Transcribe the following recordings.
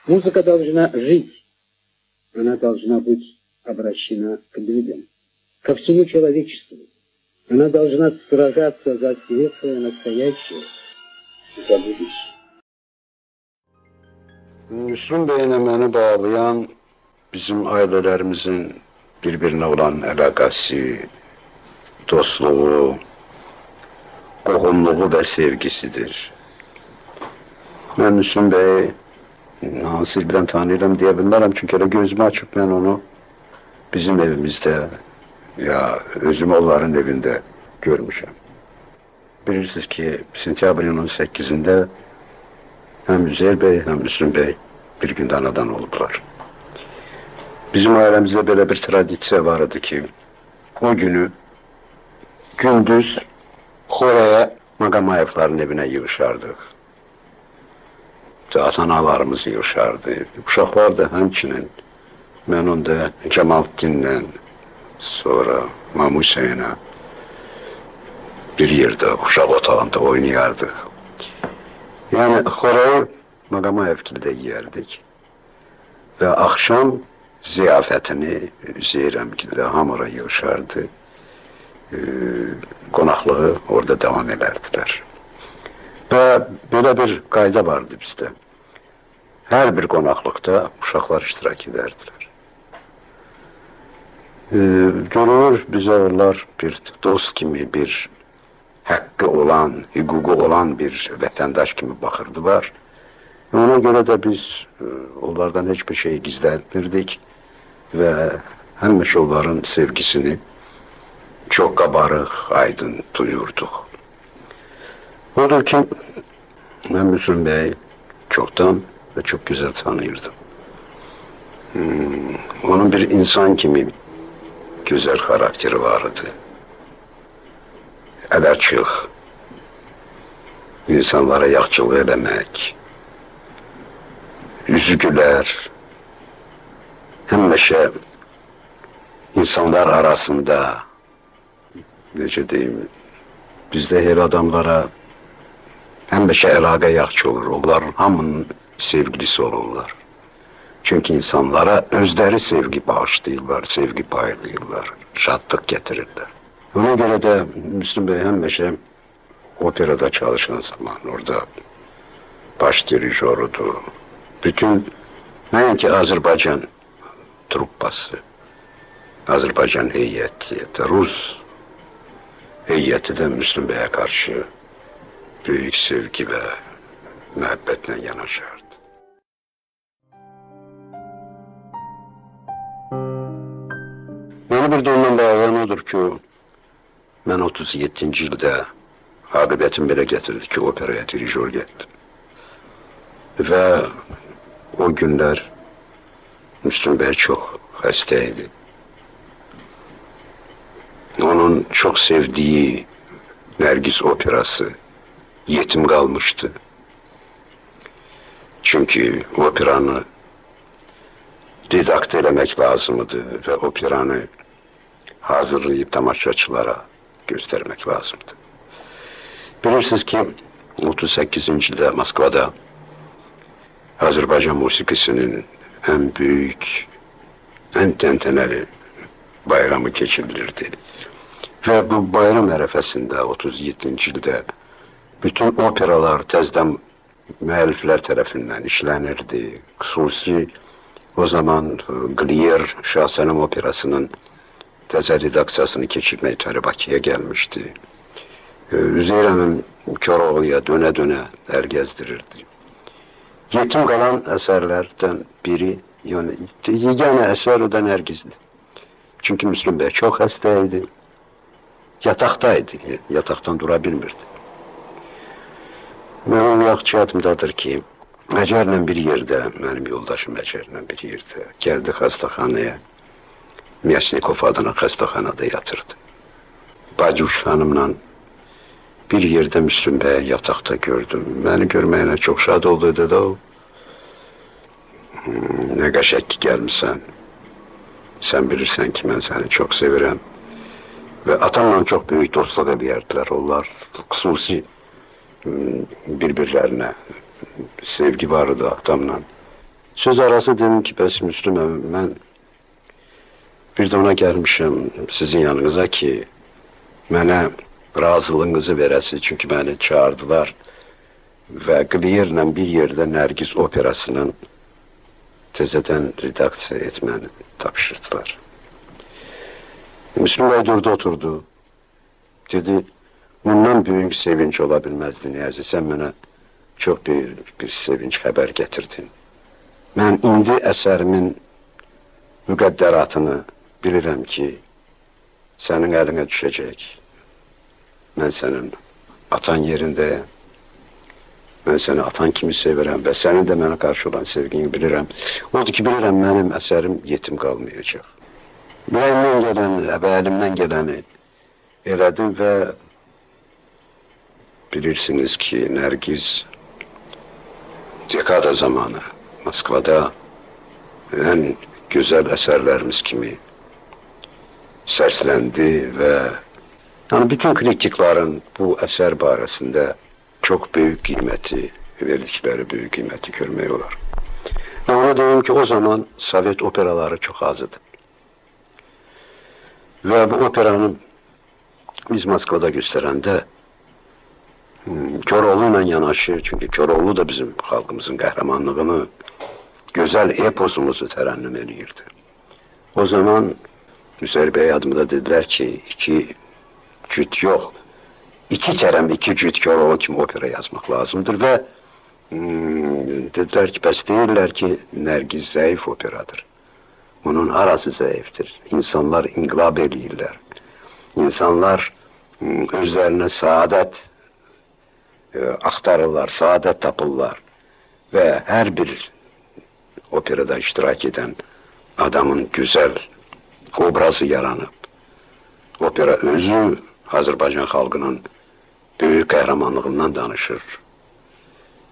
Музыка должна жить, она должна быть обращена к людям, ко всему человечеству. Она должна сражаться за светлое настоящее, за будущее. Müslüm Bey'le beni bağlayan bizim ailelerimizin birbirine olan alakası, dostluğu, qohumluğu ve sevgisidir. Ben Müslüm Bey'i hansı ildən tanıyıram deyə bilmərəm, çünki elə gözümü açıb mən onu bizim evimizdə ya özüm onların evində görmüşəm. Bilirsiniz ki, sentyabrın 18-də hem Üzeyir Bey hem Müslüm Bey bir gündə anadan oldular. Bizim ailemizde böyle bir tradisiya vardı ki, o günü gündüz Xoraya Maqamayevların evinə yığışardıq. Ata-analarımız yığışardı. Uşaqlar da həmçinin, mən onda Cəmaləddinlə, sonra Mamusayla bir yerdə uşaq otağında oynayardıq. Yani Xorayı Maqamayevgildə yiyərdik və axşam ziyafətini Zeyrəmgildə hamıra yığışardı. Qonaqlığı orada devam edərdilər. Və belə bir qayda vardı bizdə. Hər bir qonaqlıqda uşaqlar iştirak edərdilər. Görünür, bizə onlar bir dost kimi, bir haqqı olan, hüququ olan bir vətəndaş kimi baxırdılar. Ona görə də biz onlardan heç bir şey gizlətmirdik və həmişə onların sevgisini çok kabarıq, aydın duyurduq. Odur ki, ben Müslüm Bey'i çoktan ve çok güzel tanıyırdım. Onun bir insan kimi güzel karakteri vardı. El açıq, insanlara yaxçılıq eləmək, yüzü gülər, həmişə insanlar arasında, necə deyim, bizdə her adamlara həmişə əlaqə yaxşı olur. Onların hamının sevgilisi olurlar. Çünki insanlara özləri sevgi bağışlayırlar, sevgi paylayırlar, şadlıq getirirlər. Ona görə də Müslüm Bey həmişə operada çalışan zaman orada baş dirijorudur. Bütün, nəinki Azərbaycan truppası, Azərbaycan heyəti, Rus heyəti də Müslüm Bey'e karşı büyük sevgi ve məhəbbətle yanaşardı. Beni bir de ondan bağlayan odur ki, ben 37. ildə aqibətim belə getirdi ki, operaya dirijor getdim. Ve o günler Müslüm Bey çok xəstəydi. Onun çok sevdiği Nergis operası yetim kalmıştı. Çünkü operanı redakt eləmək lazımdı ve operanı hazırlayıp tamaşaçılara göstermek lazımdı. Bilirsiniz ki 38. ildə Moskvada Azərbaycan musikisinin en büyük, en təntənəli bayramı keçirilirdi. Ve bu bayram ərəfəsində 37. ildə bütün operalar təzdən müəlliflər tərəfindən işlənirdi. Xüsusi o zaman Glier Şahsənim operasının təzə redaksiyasını keçirmək üzrə Bakıya gəlmişdi. Üzeyir Hanım Koroğlu'ya dönə-dönə ər gəzdirirdi. Yetim qalan əsərlərdən biri, yəni yeganə əsər o da Nərgizdir. Çünki Müslüm Bey çox xəstə idi. Yataqdaydı, yataqdan dura bilmirdi. Mənim yaxşı yadımdadır ki, Əcərlə bir yerdə, mənim yoldaşım Əcərlə bir yerdə gəldi xəstəxanaya. Myasnikov adına xəstəxanada yatırdı. Bacıuş xanımla bir yerdə Müslüm Bey yataqda gördüm. Məni görməyinə çox şad oldu, dedi o. Nə qəşək ki gəlmişsən. Sən bilirsən ki, mən səni çox sevirəm. Və atamla çox böyük dostluq edərdilər. Onlar xüsusi bir-birlərinə sevgi vardı atamla. Söz arası dedim ki, bəs Müslüm əmi, mən bir də ona gəlmişəm sizin yanınıza ki, mənə razılığınızı verəsi, çünki məni çağırdılar və Qliyerlə bir yerdə Nərgiz operasının təzədən redaksiya etməni tapşırdılar. Müslüm bəy durdu, oturdu. Dedi, bundan böyük sevinç ola bilməzdi Niyazi, sən mənə çox bir sevinç xəbər gətirdin. Mən indi əsərimin müqəddəratını bilirəm ki, sənin əlinə düşəcək. Mən sənin atan yerindəyəm. Mən səni atan kimi sevirəm və sənin də mənə qarşı olan sevgini bilirəm. Odur ki, bilirəm, mənim əsərim yetim qalmayacaq. Ürəyimdən gələni, əbəlimdən gələni elədim və bilirsiniz ki, Nərgiz dekada zamanı Moskvada ən gözəl əsərlərimiz kimi sərsləndi və bütün kritiklərin bu əsər barəsində çox böyük qiyməti, verdikləri böyük qiyməti görmək olar. Və ona deyim ki, o zaman Sovet operaları çox az idi. Və bu operanı biz Moskvada göstərəndə Köroğlu ilə yanaşı, çünki Köroğlu da bizim xalqımızın qəhrəmanlığını, gözəl eposumuzu tərənnüm edirdi. O zaman Müsəyyib bəy adımda dedilər ki, iki cüt yox, iki cüt Köroğlu kimi opera yazmaq lazımdır və dedilər ki, bəs deyirlər ki, Nərgiz zəif operadır. Onun arası zəifdir. İnsanlar inqilab edirlər. İnsanlar özlərinə saadət axtarırlar, saadət tapırlar və hər bir operada iştirak edən adamın gözəl obrazı yaranıb. Opera özü Azərbaycan xalqının böyük qəhrəmanlığından danışır.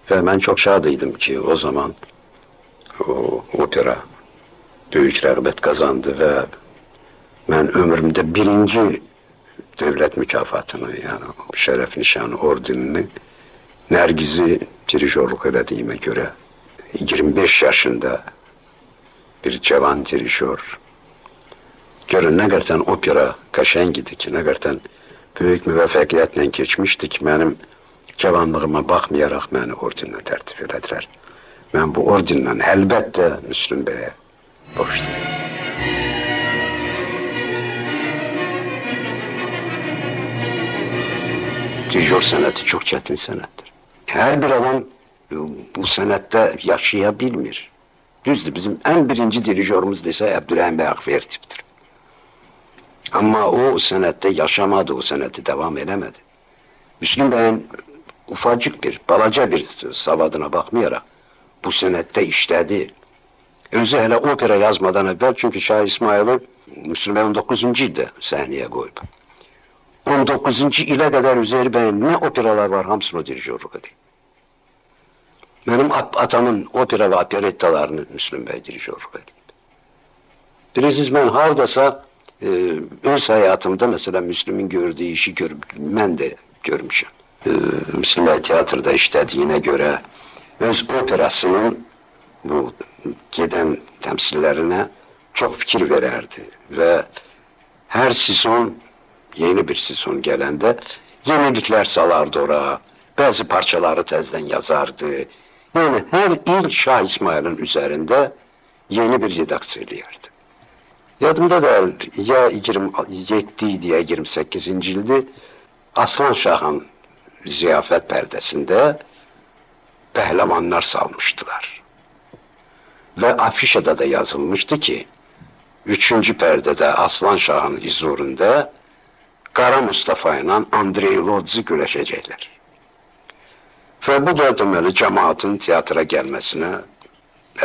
Və mən çox şad idim ki, o zaman o opera böyük rəğbət qazandı və mən ömrümdə birinci dövlət mükafatını, yəni şərəf nişanı ordinini Nərgizi dirijorluq elədiyimə görə 25 yaşında bir cavan dirijor. Görün, nə qədərdən opera qəşəng idi ki, nə qədərdən böyük müvəffəqiyyətlə keçmişdi ki, mənim cavanlığıma baxmayaraq məni ordinlə tərtib elədilər. Mən bu ordinlə əlbəttə Müslüm bəyə borçluyum. Dirijor sənəti çox çətin sənətdir. Hər bir adam bu sənətdə yaşaya bilmir. Düzdür, bizim ən birinci dirijorumuz desə Əbdülrəhim bəy Ağayev tipdir. Amma o sənətdə yaşamadı, o sənəti davam eləmədi. Müslüm bəyin ufacık balaca bir savadına baxmayaraq bu sənətdə işlədi. Özü hələ opera yazmadan əvvəl, çünki Şah İsmayılı Müslüm bəy 19-cu ildə səhnəyə qoyub. 19-cu ilə qədər Üzeyir bəyin nə operalar var, hamısını o dirijorluq edir. Mənim atamın opera və operettalarını Müslüm bəy dirijorluq edir. Bilirsiniz, mən haradasa öz həyatımda məsələn Müslümün gördüyü işi mən də görmüşəm. Müslüm bəy teatrda işlədiyinə görə öz operasının bu gedən təmsillərinə çox fikir verərdi və hər sezon, yeni bir sezon gələndə yeniliklər salardı ora, bəzi parçaları təzdən yazardı. Yəni, hər il Şah İsmayılın üzərində yeni bir redaksiya eləyərdi. Yadımda da ya 27 idi, ya 28-ci ildi, Aslan Şahın ziyafət pərdəsində pəhləvanlar salmışdılar. Və afişada da yazılmışdı ki, 3-cü pərdədə Aslan Şahın huzurunda Qara Mustafa ilə Andrey Lodzi güləşəcəklər. Və bu da deməli cəmaatın teatra gəlməsinə,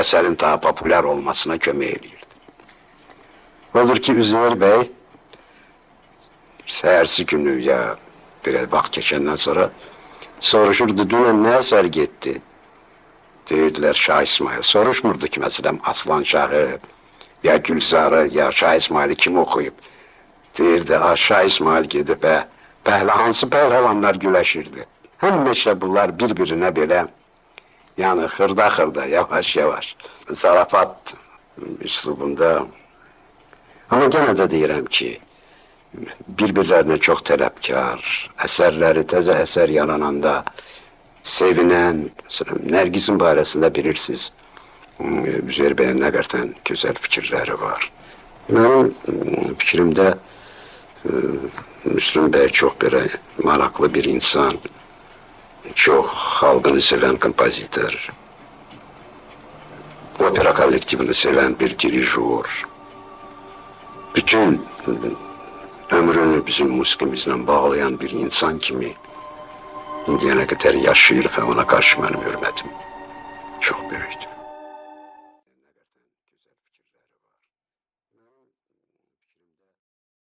əsərin daha populyar olmasına kömək edirdi. Olur ki, Üzeyir bəy səhərsi günü ya bir vaxt keçəndən sonra soruşurdu, dünən nə əsər getdi? Deyirdilər Şah İsmayıl. Soruşmurdu ki, məsələn, Aslan Şahı, ya Gülzarı, ya Şah İsmayıl'ı kim oxuyub? Deyirdi, Şah İsmayıl gedib, hansı pəhləvanlar güləşirdi. Həmişə bunlar bir-birinə belə Yani hırda yavaş yavaş zarafat üslubunda. Ama gene de deyirəm ki, bir-birlerine çok tələbkar, eserleri teze eser yarananda sevinen, Nergis'in barəsində bilirsiniz, Üzeyir Bey'in ne kadar güzel fikirleri var. Benim fikrimde Müslüm Bey çok böyle maraklı bir insan, çok halkını seven kompozitör, opera kolektivini seven bir dirijör, bütün ömrünü bizim musikimizle bağlayan bir insan kimi indiyene kadar yaşayır ve ona karşı benim hürmetim çok büyüktü.